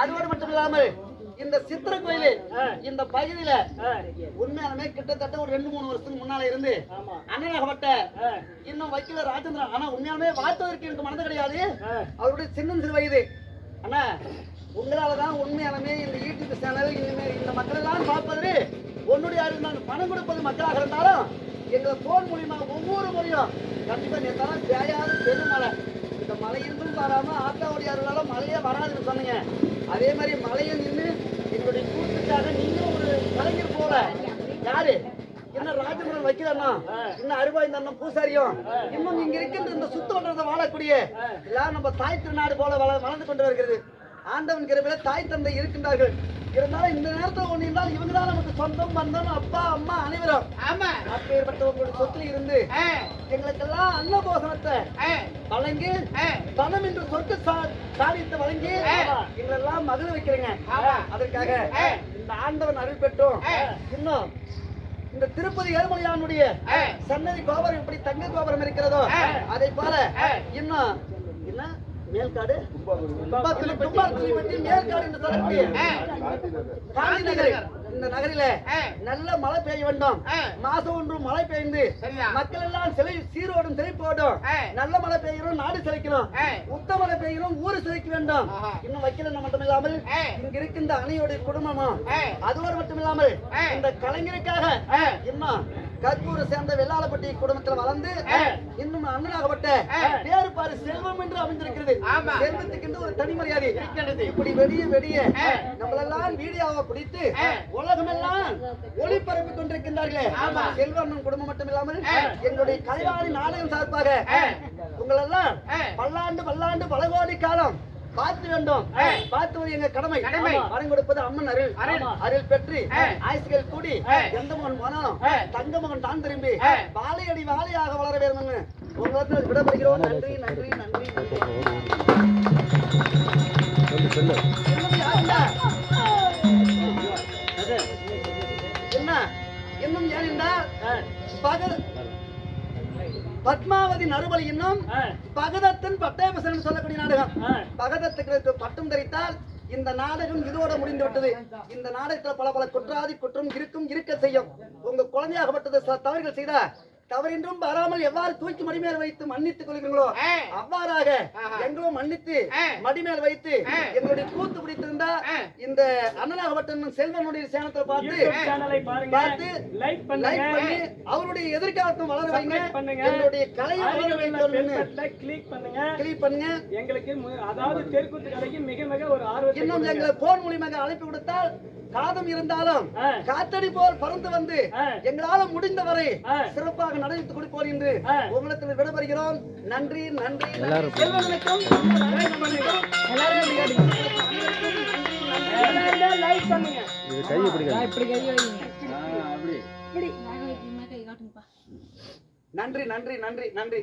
அதோடு மட்டும் இல்லாமல் இந்த சித்திர கோயிலு இந்த பகுதியில உண்மையாலுமே கிட்டத்தட்ட ஒரு 2-3 வருஷத்துக்கு முன்னால இருந்து அண்ணனாகப்பட்ட இன்னும் வைக்கல ராஜேந்திரன். ஆனா உண்மையாலுமே வாழ்த்துவதற்கு எனக்கு மனது கிடையாது. அவருடைய சிறு வயது அண்ணா உங்களாலதான் உண்மையாலுமே இந்த யூடியூப் சேனல் இந்த மக்கள் எல்லாம் பார்ப்பது உன்னுடைய நாங்கள் பணம் கொடுப்பது மக்களாக இருந்தாலும் எங்களை போன் மூலியமா ஒவ்வொரு முறையும் கண்டிப்பா நேற்றாலும் தேயாத பெருமழை இந்த மழையின்றும் வராம ஆத்தாவுடைய அருளால மழையே வராதுன்னு சொன்னீங்க. அதே மாதிரி மழையை நின்று எங்களுடைய கூட்டுக்காக நீங்களும் ஒரு கலைஞர் போல யாரு இன்னும் ராஜேந்திரன் வைக்கிறன்னா இன்னும் அருவாய்ந்தண்ணன் பூசாரியும் இன்னும் இங்க இருக்கின்ற இந்த சுத்தோட்டத்தை வாழக்கூடிய எல்லாம் நம்ம தாய் திருநாடு போல வளர்ந்து கொண்டு வருகிறது. ஆண்டவன் கிருபையில தாய் தந்தை இருக்கின்றார்கள். இருந்தாலும் இந்த நேரத்தில் ஒண்ணு இருந்தாலும் இவங்க தான் நமக்கு சொந்தம் பந்தம் அப்பா அம்மா அனைவரும் அப்பேற்பட்ட உங்களுடைய சொத்துல இருந்து எங்களுக்கெல்லாம் அன்னபோசனத்தை வழங்கி பணம் என்று சொத்து சாதியத்தை வழங்கி எங்களெல்லாம் மகிழ வைக்கிறீங்க. அதற்காக இந்த ஆண்டவன் அருள் பெற்றோம். இன்னும் இந்த திருப்பதி ஏழுமலையானுடைய சன்னதி கோபுரம் எப்படி தங்க கோபுரம் இருக்கிறதோ அதை போல இன்னும் என்ன மேல்காடு மேல்காடு என்று சொல்லக்கூடிய காந்தி நகர் இந்த நகரில நல்ல மழை பெய்ய வேண்டும். மாசம் ஒன்று மழை பெய்ந்து மக்கள் எல்லாம் சீரோடும் செழிப்போடும் நல்ல மழை பெய்யணும், நாடு செழிக்கணும், உத்த மழை பெய்யணும், ஊரு செழிக்க வேண்டும். இன்னும் வைக்கல மட்டும் இல்லாமல் இங்க இருக்கின்ற அணையோடைய குடும்பமும் அதோடு மட்டும் இல்லாமல் இந்த கலைஞருக்காக இன்னும் கற்பூரை சேர்ந்த வெள்ளாளப்பட்டி குடும்பத்தில் வளர்ந்து இன்னும் அண்ணனாகப்பட்ட வேறு பாரு செல்வம் என்று அமைந்திருக்கிறது. செல்வத்துக்கு ஒரு தனி மரியாதை இப்படி வெடிய நம்மளெல்லாம் வீடியோவை பிடித்து உலகமெல்லாம் ஒளிபரப்பிக் கொண்டிருக்கின்றார்களே. செல்வம் குடும்பம் மட்டும் இல்லாமல் எங்களுடைய கலைவாணி நாடகம் சார்பாக உங்களெல்லாம் பல்லாண்டு பல கோடி காலம் பார்த்து வேண்டும். பார்த்துவது எங்க கடமை. வரம் கொடுப்பது அம்மன் அருள் பெற்று ஆயுசுகள் கூடி எந்த மகன் போனாலும் தங்க மகன் தான் திரும்பி வாழையடி வாழையாக வளர வேண்டும். உங்களுக்கு விடப்படுகிறோம். நன்றி நன்றி நன்றி. என்ன இன்னும் ஏனென்றால் பத்மாவதி நறுபலி இன்னும் பகதத்தன் பட்டாபிஷேகம் சொல்லக்கூடிய நாடகம். பகதத்துக்கு பட்டம் தரித்தால் இந்த நாடகம் இதோட முடிந்து விட்டது. இந்த நாடகத்துல பல குற்றாதி குற்றம் இருக்க செய்யும். உங்க குழந்தையாகப்பட்டது சில தவறுகள் செய்தா தவறின்றும் வராமல் எவ்வாறு தூக்கி மடிமேல் வைத்து மன்னித்துக் கொள்கிறீங்களோ அவ்வாறாக எங்களும் மன்னித்து மடிமேல் வைத்து எங்களுடைய கூத்து பிடித்திருந்தா இந்த அண்ணனாகப்பட்ட செல்வனுடைய சேனத்தை பார்த்து லைக் பண்ணி அவருடைய எதிர்காலத்தும் வளர வைங்க. எங்களுடைய கலையை வளர வைங்க. கிளிக் பண்ணுங்க. எங்களுக்கு அதாவது தெருக்கூத்து கலைக்கு மிக ஒரு ஆர்வம். இன்னும் எங்களை போன் மூலியமாக அழைப்பு கொடுத்தால் காதம் இருந்தாலும் காத்தடி போல் பறந்து வந்து எங்களால முடிந்தவரை சிறப்பாக நடத்தி கொடுப்போம் என்று உங்களுக்கு விடைபெறுகிறோம். நன்றி நன்றி. செல்வனுக்கும் நன்றி நன்றி நன்றி நன்றி.